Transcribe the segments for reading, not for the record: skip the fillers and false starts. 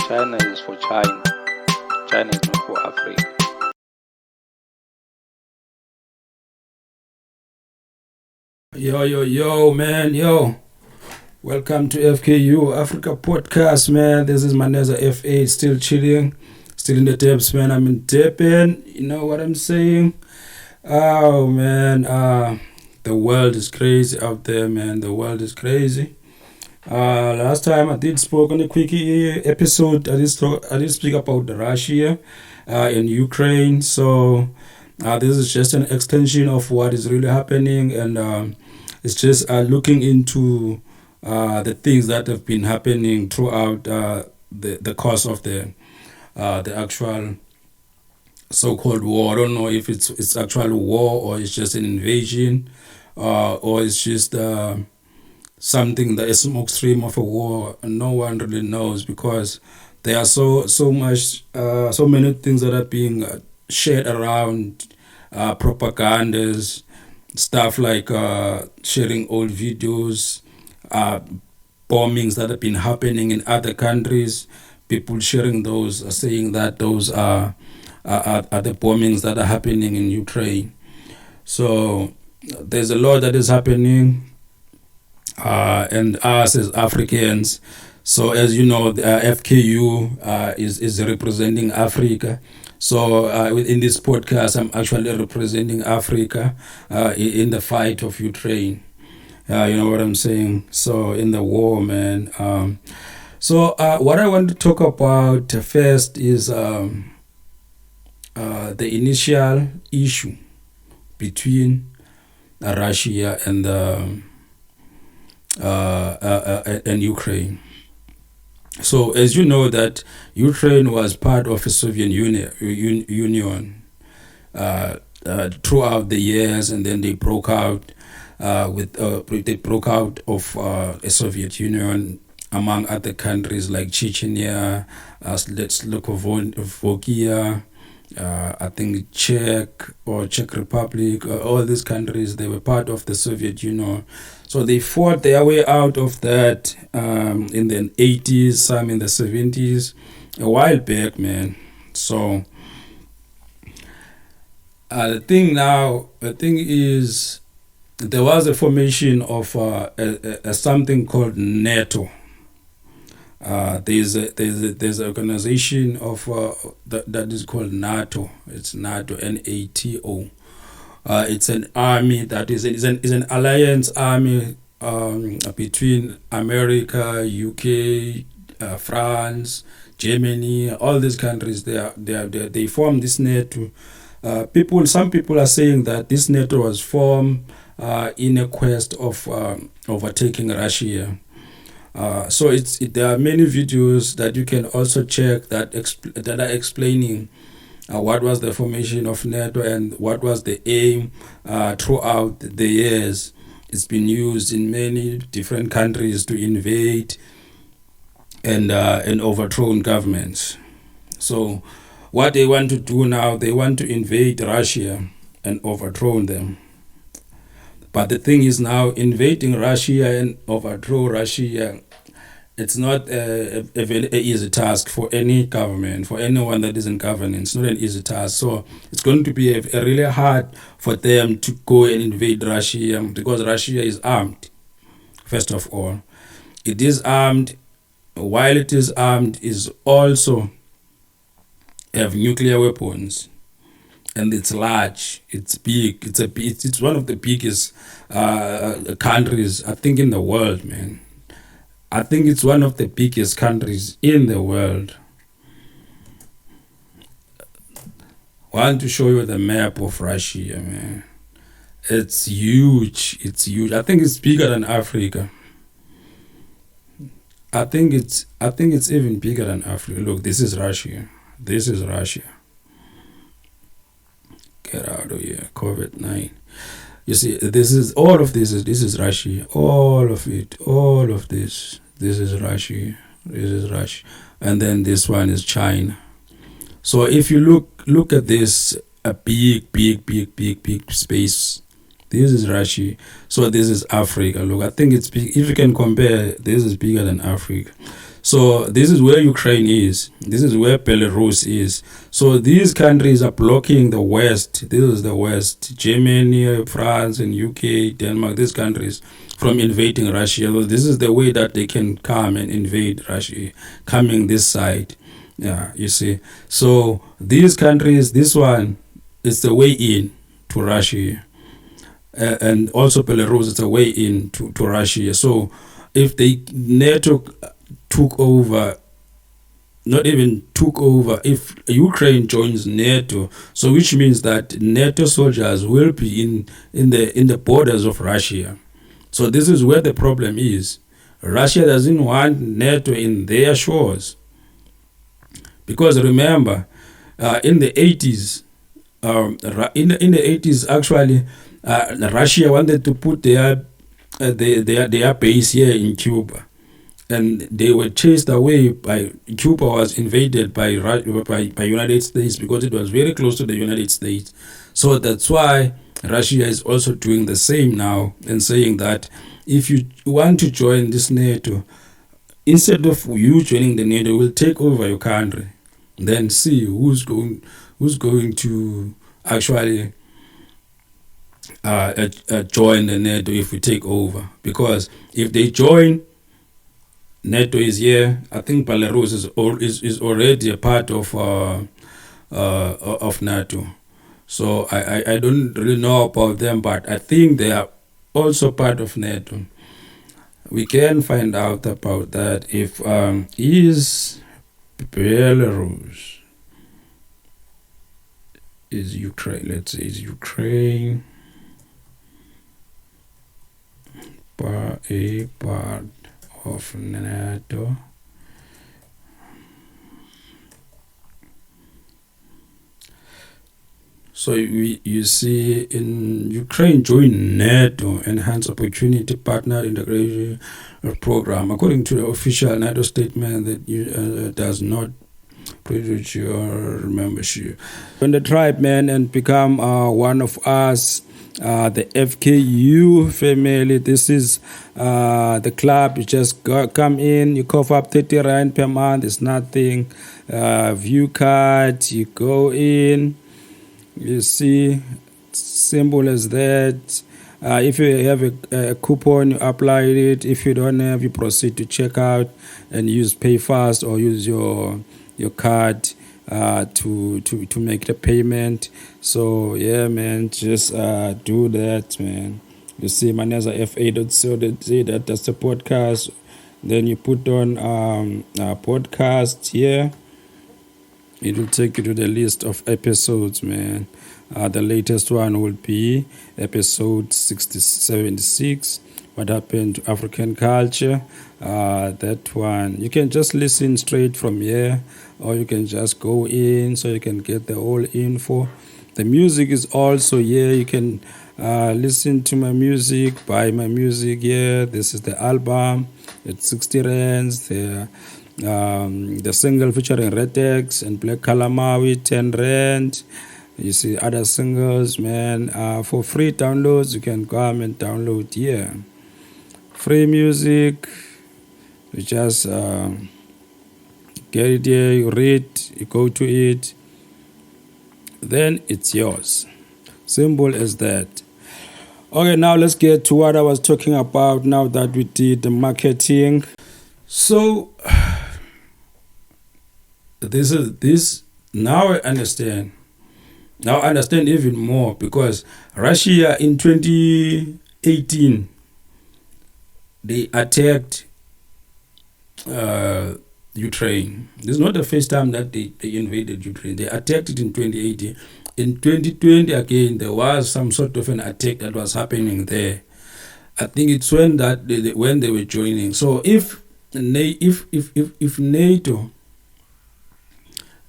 China is for China. China is not for Africa. Yo, man, yo. Welcome to FKU Africa Podcast, man. This is Maneza F8, still chilling, still in the depths, man. I'm in dipping, you know what I'm saying? Oh, man, the world is crazy out there, man. The world is crazy. Last time I did spoke on a quickie episode. I did speak about Russia in Ukraine. So this is just an extension of what is really happening, and it's just looking into the things that have been happening throughout the course of the actual so-called war. I don't know if it's actual war or it's just an invasion, or it's just something that is smoke stream of a war. No one really knows, because there are so many things that are being shared around, propagandas, stuff like sharing old videos, bombings that have been happening in other countries, people sharing those, saying that those are the bombings that are happening in Ukraine. So there's a lot that is happening, and us as Africans. So as you know, the FKU is representing Africa. So in this podcast, I'm actually representing Africa in the fight of Ukraine. You know what I'm saying? So in the war, man. So what I want to talk about first is the initial issue between Russia and Ukraine. So as you know, that Ukraine was part of the Soviet Union throughout the years, and then they broke out of a Soviet Union, among other countries like Chechnya, Slovakia, I think Czech Republic, all these countries, they were part of the Soviet Union. So they fought their way out of that in the 80s, some in the 70s, a while back, man. So the thing is, there was a formation of a something called NATO. There's an organization of that is called NATO. It's NATO, NATO. It's an army that is an alliance army between America, UK, France, Germany, all these countries. They formed this NATO. Some people are saying that this NATO was formed in a quest of overtaking Russia. So there are many videos that you can also check that are explaining what was the formation of NATO and what was the aim throughout the years. It's been used in many different countries to invade and overthrow governments. So what they want to do now, they want to invade Russia and overthrow them. But the thing is, now invading Russia and overthrow Russia, it's not a very easy task for any government, for anyone that is in governance. It's not an easy task. So it's going to be a really hard for them to go and invade Russia, because Russia is armed, first of all. It is armed. While it is armed, is also have nuclear weapons. And it's large, it's big, it's one of the biggest countries, I think, in the world, man. I think it's one of the biggest countries in the world. I want to show you the map of Russia, man. It's huge. I think it's bigger than Africa. I think it's even bigger than Africa. Look, this is Russia. Get out of here, COVID-19. You see, this is Russia. All of this. This is Russia. And then this one is China. So if you look at this, a big space. This is Russia. So this is Africa. Look, I think it's big. If you can compare, this is bigger than Africa. So this is where Ukraine is. This is where Belarus is. So these countries are blocking the West. This is the West. Germany, France, and UK, Denmark, these countries from invading Russia. So this is the way that they can come and invade Russia, coming this side. Yeah, you see. So these countries, this one is the way in to Russia. And also Belarus is the way in to Russia. So if the NATO took over, not even took over, if Ukraine joins NATO, so which means that NATO soldiers will be in the borders of Russia. So this is where the problem is. Russia doesn't want NATO in their shores. Because remember, in the 80s, in the 80s actually, Russia wanted to put their base here in Cuba, and they were chased away by Cuba. Was invaded by United States because it was very close to the United States. So that's why Russia is also doing the same now and saying that if you want to join this NATO, instead of you joining the NATO, we'll take over your country. Then see who's going to actually join the NATO if we take over. Because if they join, NATO is here. I think Belarus is already a part of NATO. So I don't really know about them, but I think they are also part of NATO. We can find out about that. If is Belarus is Ukraine, let's say is Ukraine a part of NATO? So you see in Ukraine join NATO Enhanced Opportunity Partner Integration Program. According to the official NATO statement, that does not prejudice your membership. Join the tribe, man, and become one of us. The FKU family. This is the club. You just come in, you cough up 30 rand per month. It's nothing. View card. You go in. You see, simple as that. If you have a coupon, you apply it. If you don't have, you proceed to check out and use Pay Fast or use your card to make the payment. So yeah, man, just do that, man. You see, Maneza F8, so that's the podcast. Then you put on a podcast here. It will take you to the list of episodes, man. The latest one will be episode 76, What Happened to African Culture. That one, you can just listen straight from here, or you can just go in so you can get the whole info. The music is also here. You can listen to my music, buy my music here. This is the album. It's 60 rands. The single featuring Retex and Black Kalamawi, 10 rand. You see other singles, man. For free downloads, you can come and download here. Free music, you just get it here, you read, you go to it, then it's yours. Simple as that. Okay, now let's get to what I was talking about now that we did the marketing. So this now I understand. Now I understand even more, because Russia in 2018 they attacked Ukraine. This is not the first time that they invaded Ukraine. They attacked it in 2018. In 2020 again, there was some sort of an attack that was happening there. I think it's when when they were joining. So if NATO,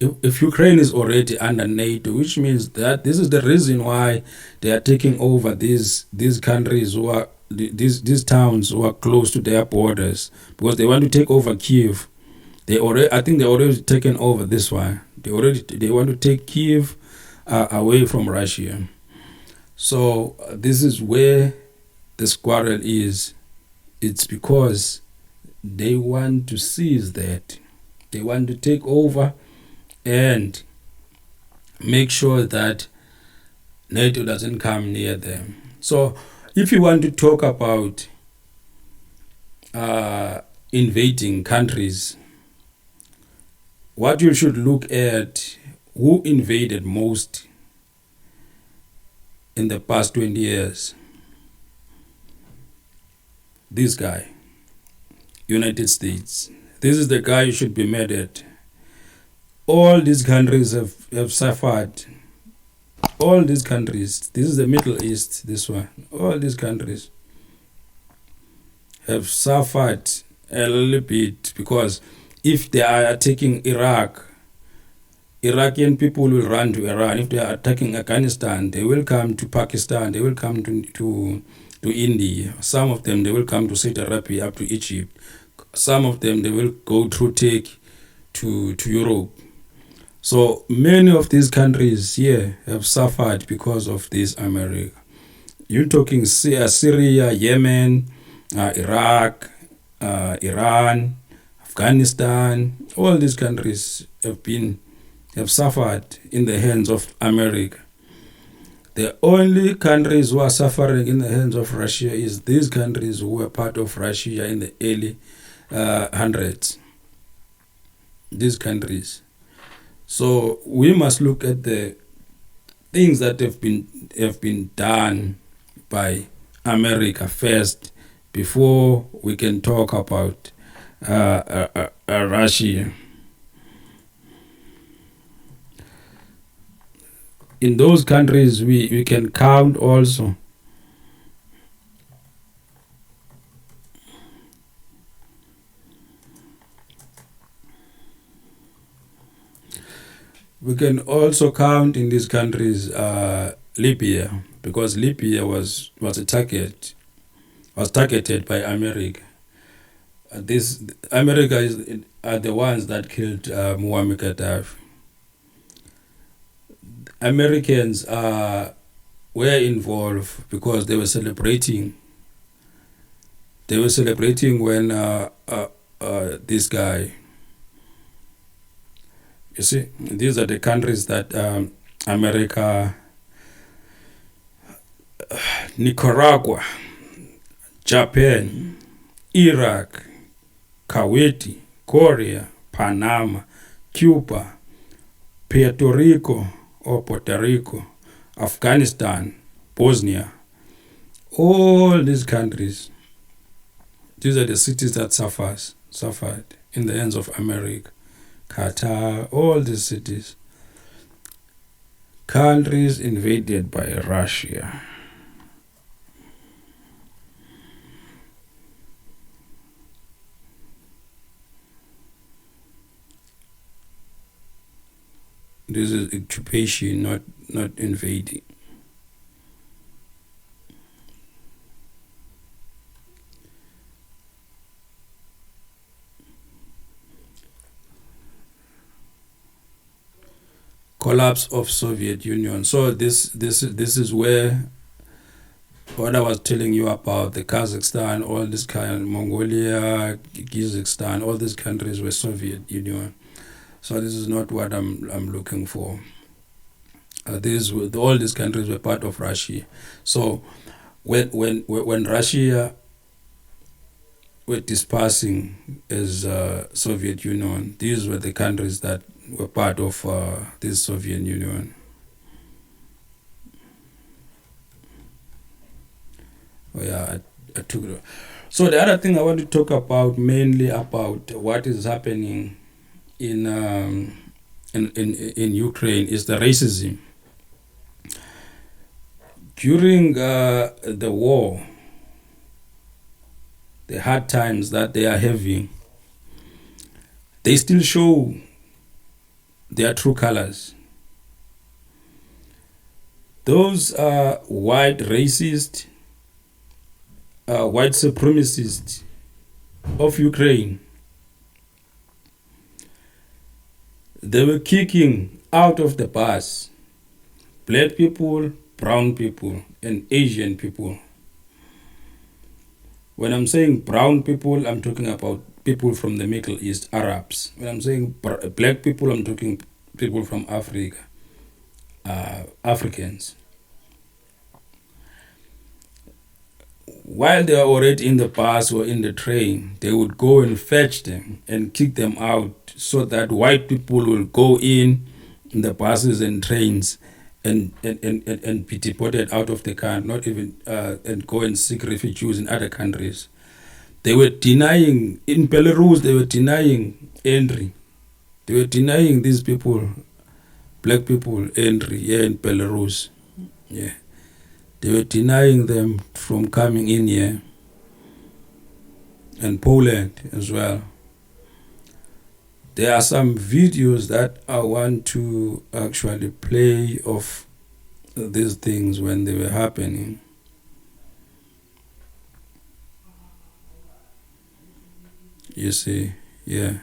if Ukraine is already under NATO, which means that this is the reason why they are taking over these countries who are these towns who are close to their borders, because they want to take over Kiev. I think they already taken over this one. They want to take Kiev away from Russia. So this is where the quarrel is. It's because they want to seize that. They want to take over and make sure that NATO doesn't come near them. So if you want to talk about invading countries, what you should look at, who invaded most in the past 20 years? This guy, United States. This is the guy you should be mad at. All these countries have suffered. All these countries, this is the Middle East, this one. All these countries have suffered a little bit, because if they are attacking Iraq, Iraqi people will run to Iran. If they are attacking Afghanistan, they will come to Pakistan, they will come to India. Some of them, they will come to Saudi Arabia, up to Egypt. Some of them, they will go through Turkey to Europe. So many of these countries here have suffered because of this America. You're talking Syria, Yemen, Iraq, Iran, Afghanistan. All these countries have suffered in the hands of America. The only countries who are suffering in the hands of Russia is these countries who were part of Russia in the early hundreds. These countries. So we must look at the things that have been done by America first before we can talk about Russia. In those countries, we can count also we can also count in these countries Libya, because Libya was targeted by America. America are the ones that killed Muammar Gaddafi. Americans were involved because they were celebrating. They were celebrating when this guy. You see, these are the countries that America, Nicaragua, Japan, Iraq, Kuwait, Korea, Panama, Cuba, Puerto Rico, Afghanistan, Bosnia, all these countries. These are the cities that suffered in the hands of America. Qatar, all these cities. Countries invaded by Russia. This is occupation, not invading. Collapse of Soviet Union. So this is where what I was telling you about, the Kazakhstan, all this kind, Mongolia, Kazakhstan, all these countries were Soviet Union. So this is not what I'm looking for. All these countries were part of Russia. So when Russia were dispersing as Soviet Union, these were the countries that were part of this Soviet Union. Oh yeah, I took it. So the other thing I want to talk about, mainly about what is happening in Ukraine, is the racism. During the war, the hard times that they are having, they still show their true colors. Those are white racist, white supremacists of Ukraine. They were kicking out of the bus black people, brown people, and Asian people. When I'm saying brown people, I'm talking about people from the Middle East, Arabs. When I'm saying black people, I'm talking people from Africa, Africans. While they are already in the bus or in the train, they would go and fetch them and kick them out so that white people will go in the buses and trains and be deported out of the country, not even and go and seek refugees in other countries. They were denying, in Belarus, they were denying entry. They were denying these people, black people, entry here in Belarus. Yeah. They were denying them from coming in here, and Poland as well. There are some videos that I want to actually play of these things when they were happening. You see, yeah.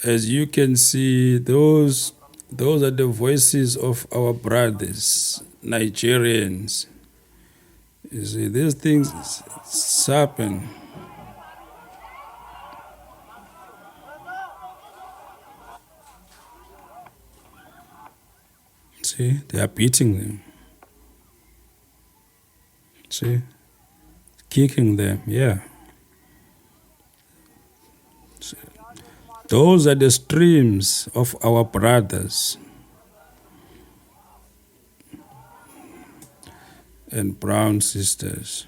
As you can see, those are the voices of our brothers, Nigerians. You see, these things happen. See, they are beating them. See, kicking them. Yeah. See, those are the streams of our brothers and brown sisters.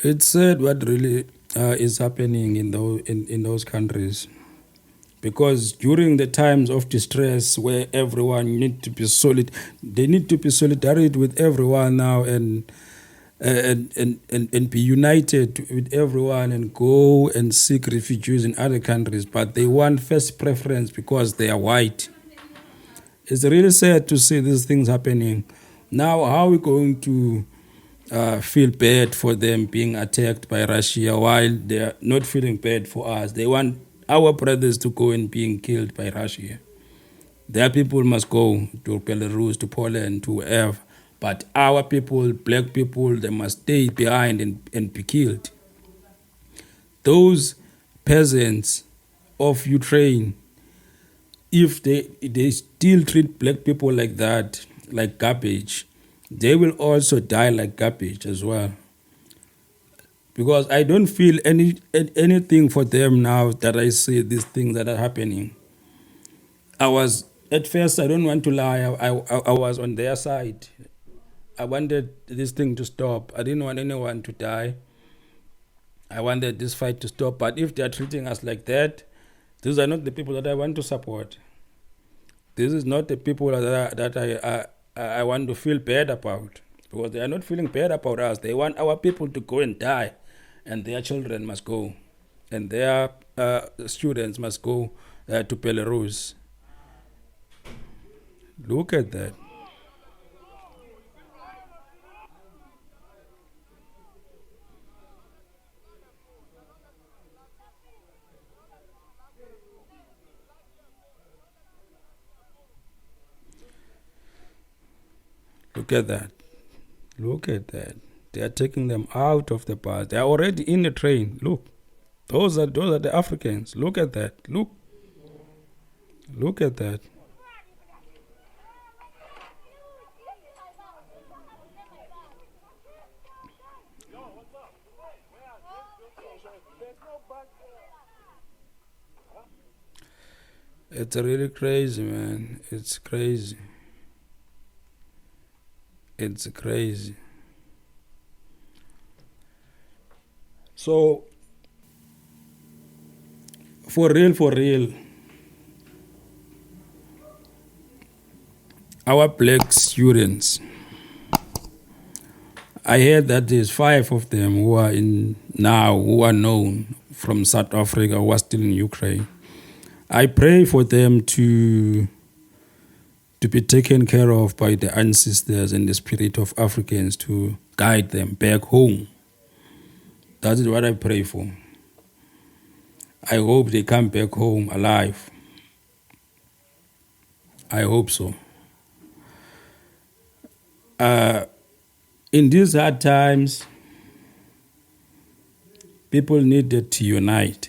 It's sad what really is happening in those countries, because during the times of distress where everyone need to be they need to be solidarity with everyone now and be united with everyone and go and seek refugees in other countries, but they want first preference because they are white. It's really sad to see these things happening. Now, how are we going to feel bad for them being attacked by Russia while they're not feeling bad for us? They want our brothers to go and being killed by Russia. Their people must go to Belarus, to Poland, to wherever. But our people, black people, they must stay behind and be killed. Those peasants of Ukraine, if they still treat black people like that, like garbage, they will also die like garbage as well. Because I don't feel anything for them now that I see these things that are happening. At first, I don't want to lie, I was on their side. I wanted this thing to stop. I didn't want anyone to die. I wanted this fight to stop. But if they're treating us like that, these are not the people that I want to support. This is not the people that I want to feel bad about, because they are not feeling bad about us. They want our people to go and die, and their children must go, and their students must go to Belarus. Look at that. Look at that. Look at that. They are taking them out of the bus. They are already in the train. Look. Those are the Africans. Look at that. Look at that. It's really crazy, man. It's crazy. It's crazy. So, for real, our black students, I heard that there's 5 of them who are who are known from South Africa who are still in Ukraine. I pray for them to be taken care of by the ancestors and the spirit of Africans to guide them back home. That is what I pray for. I hope they come back home alive. I hope so. In these hard times, people needed to unite.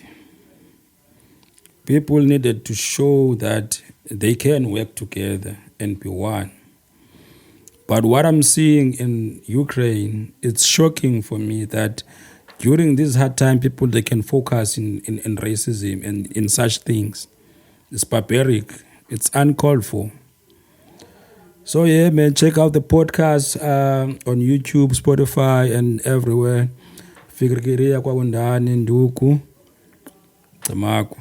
People needed to show that they can work together and be one. But what I'm seeing in Ukraine, it's shocking for me that during this hard time, people, they can focus in racism and in such things. It's barbaric. It's uncalled for. So yeah, man, check out the podcast on YouTube, Spotify, and everywhere. Fikiriria kwa undani nduku. Tamako.